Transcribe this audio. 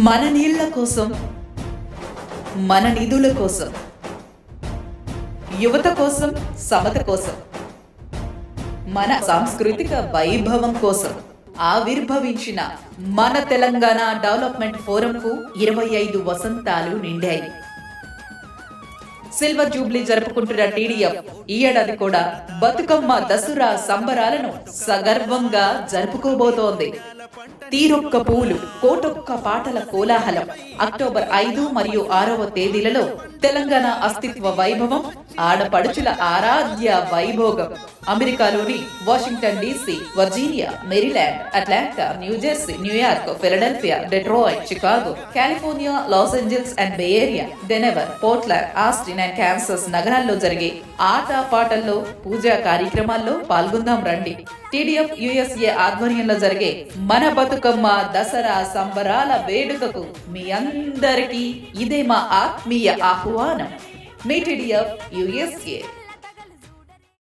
మన నీళ్ల కోసం, మన నిధుల కోసం, యువత కోసం, సమత కోసం, మన సాంస్కృతిక వైభవం కోసం ఆవిర్భవించిన మన తెలంగాణ డెవలప్మెంట్ ఫోరంకు 25 వసంతాలు నిండాయి. సిల్వర్ జూబ్లీ జరుపుకుంటున్న టీడీఎఫ్ ఈ ఏడాది కూడా బతుకమ్మ దసరా సంబరాలను సగర్వంగా జరుపుకోబోతోంది. తీరొక్క పూలు, కోటొక్క పాటల కోలాహలం. అక్టోబర్ 5 మరియు 6వ తేదీలలో తెలంగాణ అస్తిత్వ వైభవం, ఆడపడుచుల ఆరాధ్య వైభోగం. అమెరికాలోని Washington DC, Virginia, Maryland, Atlanta, New Jersey, New York, Philadelphia, Detroit, Chicago, California, Los Angeles and bay area, Denver, Portland, Austin and Kansas నగరాల్లో జరిగే ఆట పాటల్లో, పూజా కార్యక్రమాల్లో పాల్గొందాం రండి. టీడీఎఫ్ యుఎస్ఏ ఆధ్వర్యంలో జరిగే మన బతుకమ్మ దసరా సంబరాల వేడుకకు మీ అందరికీ ఇదే మా ఆత్మీయ ఆహ్వానం. మీ టీడీఎఫ్ యుఎస్ఏ.